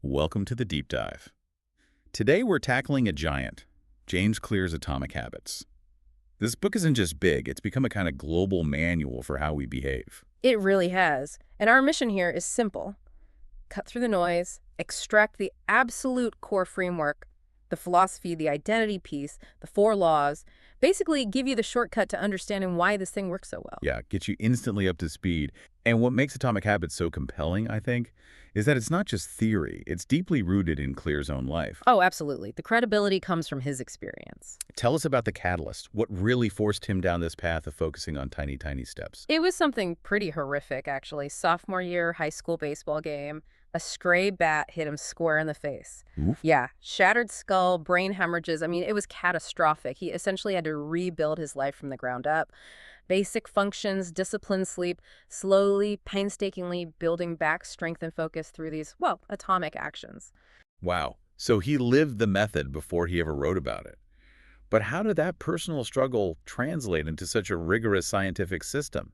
Welcome to the Deep Dive. Today we're tackling a giant, James Clear's Atomic Habits. This book isn't just big, it's become a kind of global manual for how we behave. It really has. And our mission here is simple. Cut through the noise, extract the absolute core framework, the philosophy, the identity piece, the four laws, basically give you the shortcut to understanding why this thing works so well. Yeah, get you instantly up to speed. And what makes Atomic Habits so compelling, I think, is that it's not just theory, it's deeply rooted in Clear's own life. Oh, absolutely. The credibility comes from his experience. Tell us about the catalyst. What really forced him down this path of focusing on tiny, tiny steps? It was something pretty horrific, actually. Sophomore year high school baseball game. A stray bat hit him square in the face. Oof. Yeah, shattered skull, brain hemorrhages. I mean, it was catastrophic. He essentially had to rebuild his life from the ground up. Basic functions, disciplined sleep, slowly, painstakingly building back strength and focus through these, well, atomic actions. Wow. So he lived the method before he ever wrote about it. But how did that personal struggle translate into such a rigorous scientific system?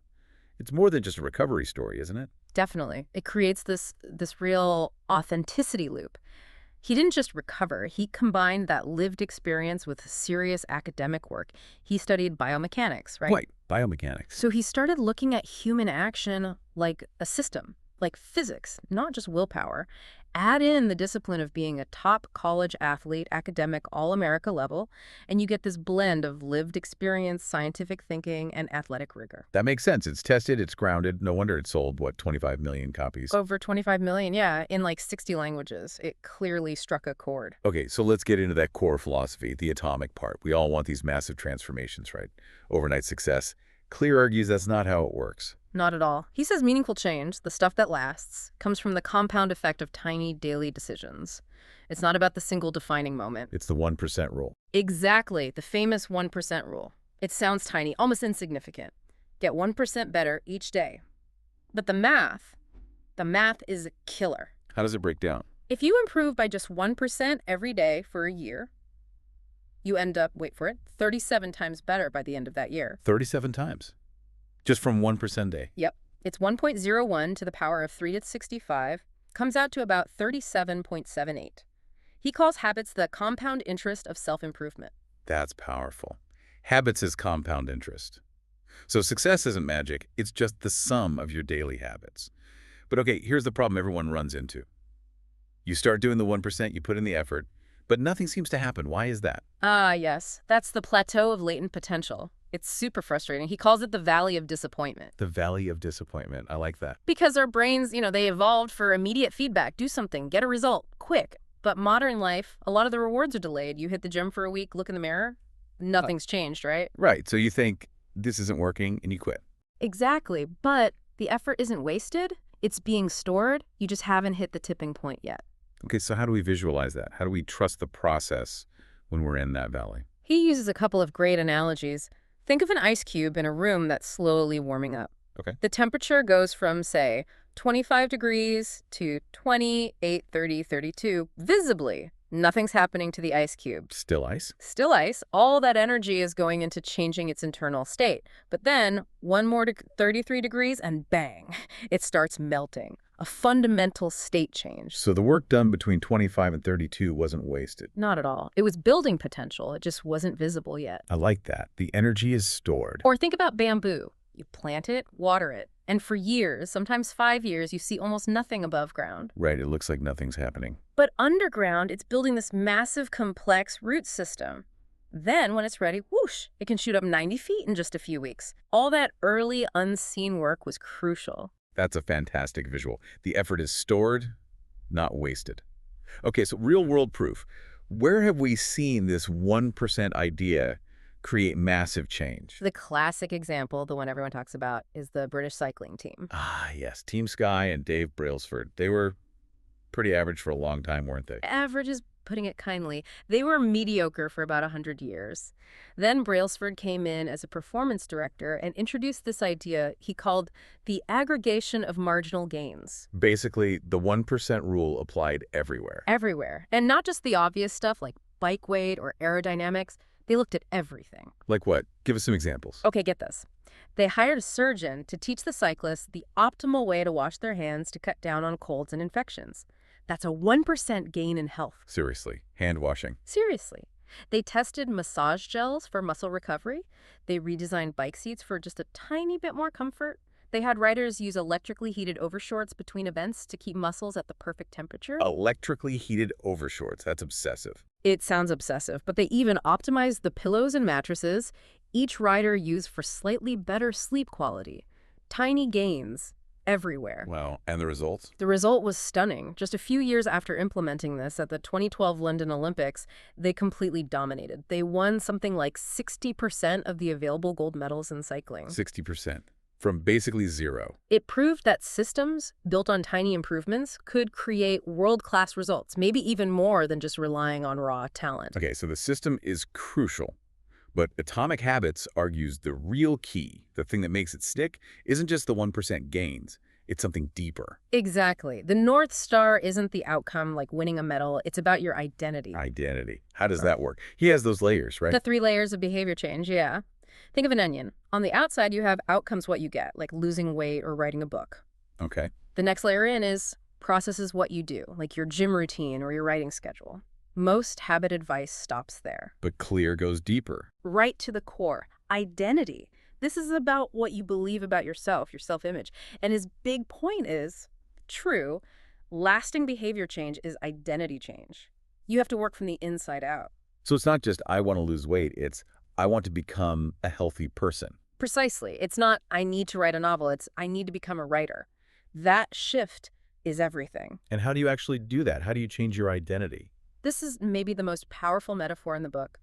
It's more than just a recovery story, isn't it? Definitely. It creates this real authenticity loop. He didn't just recover, he combined that lived experience with serious academic work. He studied biomechanics, right? Right. Biomechanics. So he started looking at human action like a system, like physics, not just willpower. Add in the discipline of being a top college athlete, academic, all-America level, and you get this blend of lived experience, scientific thinking, and athletic rigor. That makes sense. It's tested, it's grounded. No wonder it sold, what, 25 million copies? Over 25 million, yeah, in like 60 languages. It clearly struck a chord. Okay, so let's get into that core philosophy, the atomic part. We all want these massive transformations, right? Overnight success. Clear argues that's not how it works. Not at all. He says meaningful change, the stuff that lasts, comes from the compound effect of tiny daily decisions. It's not about the single defining moment. It's the 1% rule. Exactly, the famous 1% rule. It sounds tiny, almost insignificant. Get 1% better each day. But the math is a killer. How does it break down? If you improve by just 1% every day for a year, you end up, wait for it, 37 times better by the end of that year. 37 times. Just from 1% day. Yep. It's 1.01 to the power of 3 to the 65, comes out to about 37.78. He calls habits the compound interest of self-improvement. That's powerful. Habits is compound interest. So success isn't magic, it's just the sum of your daily habits. But okay, here's the problem everyone runs into. You start doing the 1%, you put in the effort, but nothing seems to happen. Why is that? Ah, yes. That's the plateau of latent potential. It's super frustrating. He calls it the valley of disappointment. The valley of disappointment. I like that. Because our brains, they evolved for immediate feedback. Do something, get a result, quick. But modern life, a lot of the rewards are delayed. You hit the gym for a week, look in the mirror, nothing's changed, right? Right. So you think this isn't working and you quit. Exactly. But the effort isn't wasted. It's being stored. You just haven't hit the tipping point yet. Okay, so how do we visualize that? How do we trust the process when we're in that valley? He uses a couple of great analogies. Think of an ice cube in a room that's slowly warming up. Okay. The temperature goes from, say, 25 degrees to 28, 30, 32, visibly. Nothing's happening to the ice cube. Still ice? Still ice. All that energy is going into changing its internal state. But then, one more to 33 degrees and bang, it starts melting. A fundamental state change. So the work done between 25 and 32 wasn't wasted. Not at all. It was building potential. It just wasn't visible yet. I like that. The energy is stored. Or think about bamboo. You plant it, water it, and for years, sometimes 5 years, you see almost nothing above ground. Right, it looks like nothing's happening. But underground, it's building this massive, complex root system. Then, when it's ready, whoosh, it can shoot up 90 feet in just a few weeks. All that early, unseen work was crucial. That's a fantastic visual. The effort is stored, not wasted. Okay, so real-world proof. Where have we seen this 1% idea create massive change? The classic example, the one everyone talks about, is the British cycling team. Ah, yes. Team Sky and Dave Brailsford. They were pretty average for a long time, weren't they? Average is putting it kindly. They were mediocre for about 100 years. Then Brailsford came in as a performance director and introduced this idea he called the aggregation of marginal gains. Basically, the 1% rule applied everywhere. Everywhere. And not just the obvious stuff like bike weight or aerodynamics. They looked at everything. Like what? Give us some examples. Okay, get this. They hired a surgeon to teach the cyclists the optimal way to wash their hands to cut down on colds and infections. That's a 1% gain in health. Seriously, hand washing. Seriously. They tested massage gels for muscle recovery. They redesigned bike seats for just a tiny bit more comfort. They had riders use electrically heated overshorts between events to keep muscles at the perfect temperature. Electrically heated overshorts. That's obsessive. It sounds obsessive, but they even optimized the pillows and mattresses each rider used for slightly better sleep quality. Tiny gains everywhere. Wow. And the results? The result was stunning. Just a few years after implementing this at the 2012 London Olympics, they completely dominated. They won something like 60% of the available gold medals in cycling. 60%. From basically zero. It proved that systems built on tiny improvements could create world-class results, maybe even more than just relying on raw talent. Okay, so the system is crucial. But Atomic Habits argues the real key, the thing that makes it stick, isn't just the 1% gains. It's something deeper. Exactly. The North Star isn't the outcome like winning a medal. It's about your identity. Identity. How does that work? He has those layers, right? The 3 layers of behavior change, yeah. Think of an onion. On the outside, you have outcomes what you get, like losing weight or writing a book. Okay. The next layer in is processes what you do, like your gym routine or your writing schedule. Most habit advice stops there. But Clear goes deeper. Right to the core. Identity. This is about what you believe about yourself, your self-image. And his big point is, true, lasting behavior change is identity change. You have to work from the inside out. So it's not just I want to lose weight, it's I want to become a healthy person. Precisely. It's not I need to write a novel, it's I need to become a writer. That shift is everything. And how do you actually do that? How do you change your identity? This is maybe the most powerful metaphor in the book.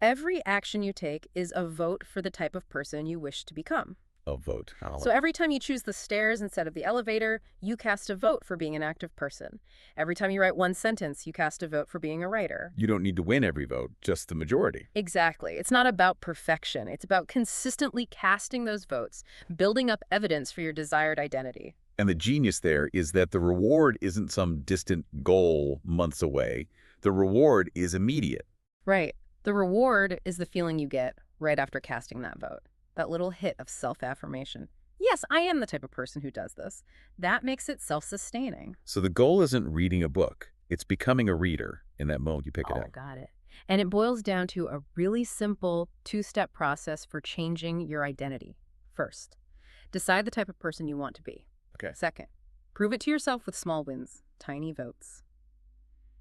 Every action you take is a vote for the type of person you wish to become. A vote. So every time you choose the stairs instead of the elevator, you cast a vote for being an active person. Every time you write one sentence, you cast a vote for being a writer. You don't need to win every vote, just the majority. Exactly. It's not about perfection. It's about consistently casting those votes, building up evidence for your desired identity. And the genius there is that the reward isn't some distant goal months away. The reward is immediate. Right. The reward is the feeling you get right after casting that vote. That little hit of self-affirmation. Yes, I am the type of person who does this. That makes it self-sustaining. So the goal isn't reading a book. It's becoming a reader in that moment you pick it up. Got it. And it boils down to a really simple 2-step process for changing your identity. First, decide the type of person you want to be. Okay. Second, prove it to yourself with small wins, tiny votes.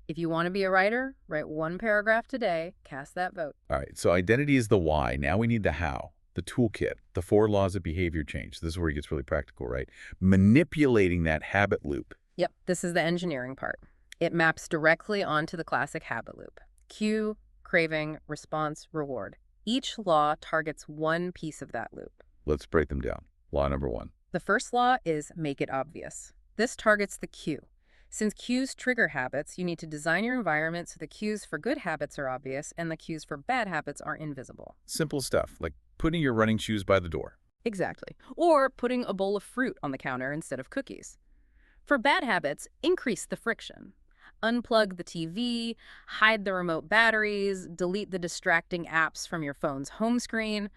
If you want to be a writer, write 1 paragraph today, cast that vote. All right, so identity is the why. Now we need the how, the toolkit, the 4 laws of behavior change. This is where it gets really practical, right? Manipulating that habit loop. Yep, this is the engineering part. It maps directly onto the classic habit loop. Cue, craving, response, reward. Each law targets one piece of that loop. Let's break them down. Law number 1. The first law is make it obvious. This targets the cue. Since cues trigger habits, you need to design your environment so the cues for good habits are obvious and the cues for bad habits are invisible. Simple stuff, like putting your running shoes by the door. Exactly. Or putting a bowl of fruit on the counter instead of cookies. For bad habits, increase the friction. Unplug the TV, hide the remote batteries, delete the distracting apps from your phone's home screen,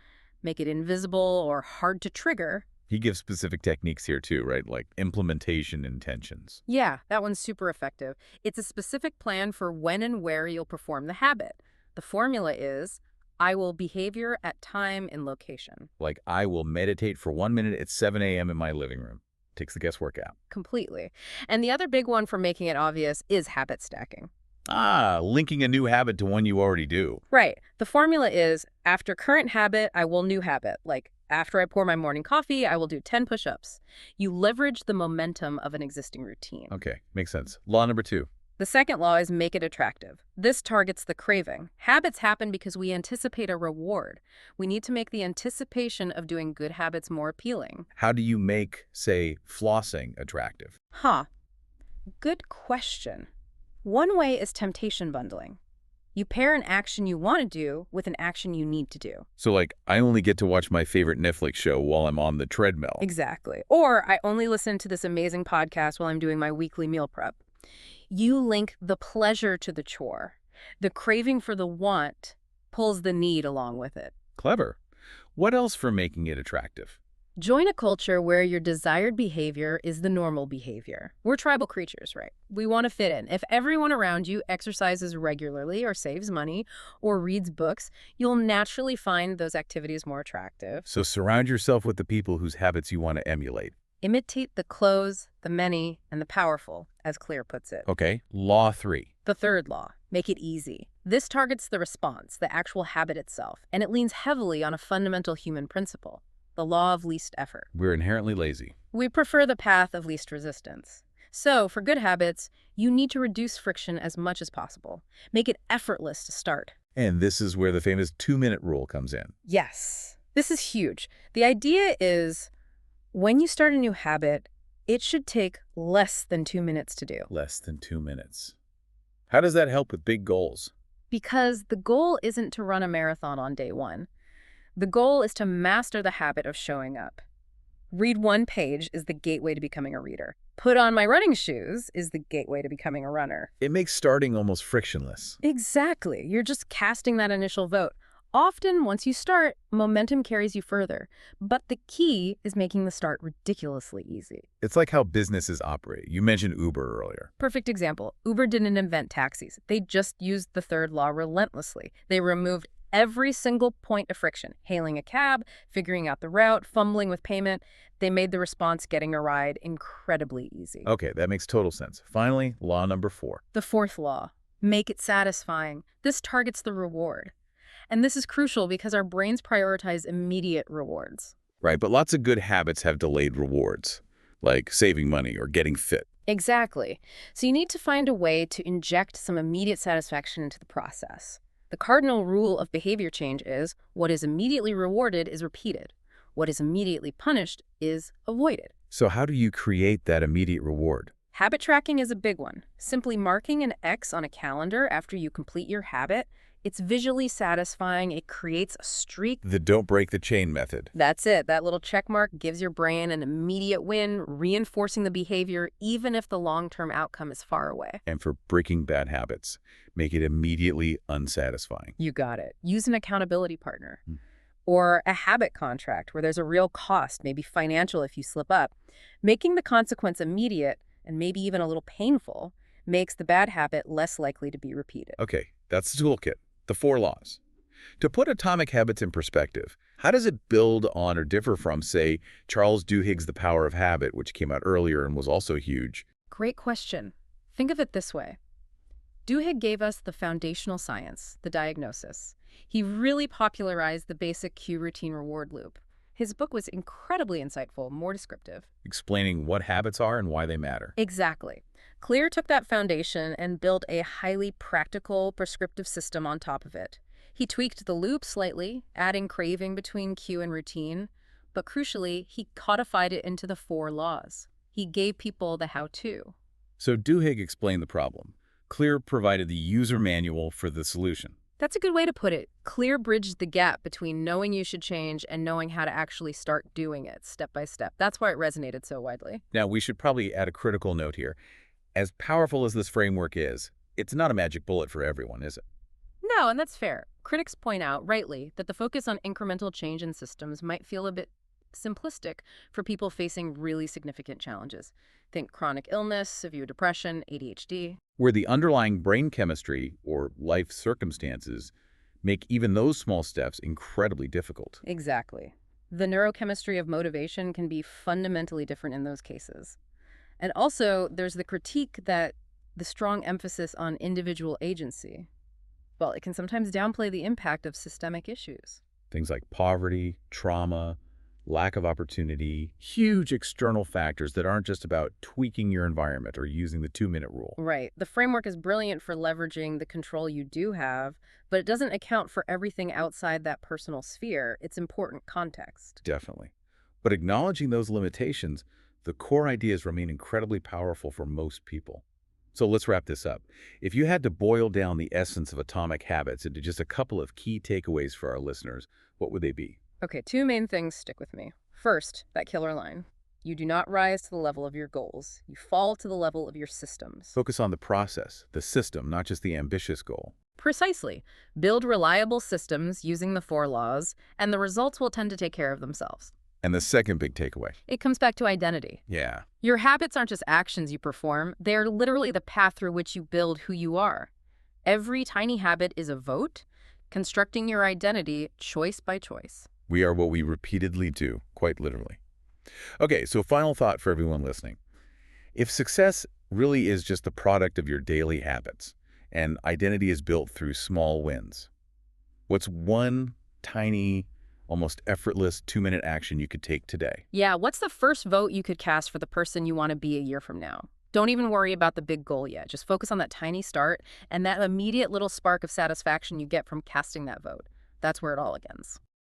make it invisible or hard to trigger. He gives specific techniques here too, right? Like implementation intentions. Yeah, that one's super effective. It's a specific plan for when and where you'll perform the habit. The formula is, I will behavior at time and location. Like I will meditate for 1 minute at 7 a.m. in my living room. Takes the guesswork out. Completely. And the other big one for making it obvious is habit stacking. Linking a new habit to one you already do. Right. The formula is, after current habit, I will new habit. Like, after I pour my morning coffee, I will do 10 push-ups. You leverage the momentum of an existing routine. Okay, makes sense. Law number 2. The second law is make it attractive. This targets the craving. Habits happen because we anticipate a reward. We need to make the anticipation of doing good habits more appealing. How do you make, say, flossing attractive? Good question. One way is temptation bundling. You pair an action you want to do with an action you need to do. So like, I only get to watch my favorite Netflix show while I'm on the treadmill. Exactly. Or I only listen to this amazing podcast while I'm doing my weekly meal prep. You link the pleasure to the chore. The craving for the want pulls the need along with it. Clever. What else for making it attractive? Join a culture where your desired behavior is the normal behavior. We're tribal creatures, right? We want to fit in. If everyone around you exercises regularly or saves money or reads books, you'll naturally find those activities more attractive. So surround yourself with the people whose habits you want to emulate. Imitate the close, the many, and the powerful, as Clear puts it. Okay, Law 3. The third law, make it easy. This targets the response, the actual habit itself, and it leans heavily on a fundamental human principle, the law of least effort. We're inherently lazy. We prefer the path of least resistance. So, for good habits, you need to reduce friction as much as possible. Make it effortless to start. And this is where the famous 2-minute rule comes in. Yes, this is huge. The idea is, when you start a new habit, it should take less than 2 minutes to do. Less than 2 minutes. How does that help with big goals? Because the goal isn't to run a marathon on day one. The goal is to master the habit of showing up. Read one page is the gateway to becoming a reader. Put on my running shoes is the gateway to becoming a runner. It makes starting almost frictionless. Exactly. You're just casting that initial vote. Often, once you start, momentum carries you further. But the key is making the start ridiculously easy. It's like how businesses operate. You mentioned Uber earlier. Perfect example. Uber didn't invent taxis. They just used the third law relentlessly. They removed every single point of friction. Hailing a cab, figuring out the route, fumbling with payment. They made the response getting a ride incredibly easy. Okay, that makes total sense. Finally, Law number 4. The fourth law, make it satisfying. This targets the reward. And this is crucial because our brains prioritize immediate rewards. Right, but lots of good habits have delayed rewards, like saving money or getting fit. Exactly. So you need to find a way to inject some immediate satisfaction into the process. The cardinal rule of behavior change is what is immediately rewarded is repeated. What is immediately punished is avoided. So how do you create that immediate reward? Habit tracking is a big one. Simply marking an X on a calendar after you complete your habit, it's visually satisfying. It creates a streak. The don't break the chain method. That's it. That little check mark gives your brain an immediate win, reinforcing the behavior even if the long-term outcome is far away. And for breaking bad habits, make it immediately unsatisfying. You got it. Use an accountability partner. Or a habit contract where there's a real cost, maybe financial if you slip up. Making the consequence immediate and maybe even a little painful makes the bad habit less likely to be repeated. Okay, that's the toolkit. The 4 laws. To put Atomic Habits in perspective, how does it build on or differ from, say, Charles Duhigg's The Power of Habit, which came out earlier and was also huge? Great question. Think of it this way. Duhigg gave us the foundational science, the diagnosis. He really popularized the basic cue routine reward loop. His book was incredibly insightful, more descriptive. Explaining what habits are and why they matter. Exactly. Clear took that foundation and built a highly practical, prescriptive system on top of it. He tweaked the loop slightly, adding craving between cue and routine, but crucially, he codified it into the 4 laws. He gave people the how-to. So Duhigg explained the problem. Clear provided the user manual for the solution. That's a good way to put it. Clear bridged the gap between knowing you should change and knowing how to actually start doing it step by step. That's why it resonated so widely. Now, we should probably add a critical note here. As powerful as this framework is, it's not a magic bullet for everyone, is it? No, and that's fair. Critics point out, rightly, that the focus on incremental change in systems might feel a bit simplistic for people facing really significant challenges. Think chronic illness, severe depression, ADHD. Where the underlying brain chemistry or life circumstances make even those small steps incredibly difficult. Exactly. The neurochemistry of motivation can be fundamentally different in those cases. And also, there's the critique that the strong emphasis on individual agency, well, it can sometimes downplay the impact of systemic issues. Things like poverty, trauma, lack of opportunity, huge external factors that aren't just about tweaking your environment or using the 2-minute rule. Right. The framework is brilliant for leveraging the control you do have, but it doesn't account for everything outside that personal sphere. It's important context. Definitely. But acknowledging those limitations, the core ideas remain incredibly powerful for most people. So let's wrap this up. If you had to boil down the essence of Atomic Habits into just a couple of key takeaways for our listeners, what would they be? Okay, 2 main things stick with me. First, that killer line. You do not rise to the level of your goals. You fall to the level of your systems. Focus on the process, the system, not just the ambitious goal. Precisely. Build reliable systems using the 4 laws, and the results will tend to take care of themselves. And the second big takeaway. It comes back to identity. Yeah. Your habits aren't just actions you perform, they're literally the path through which you build who you are. Every tiny habit is a vote, constructing your identity choice by choice. We are what we repeatedly do, quite literally. Okay, so final thought for everyone listening. If success really is just the product of your daily habits, and identity is built through small wins, what's one tiny, almost effortless 2-minute action you could take today? Yeah, what's the first vote you could cast for the person you want to be a year from now? Don't even worry about the big goal yet. Just focus on that tiny start and that immediate little spark of satisfaction you get from casting that vote. That's where it all begins.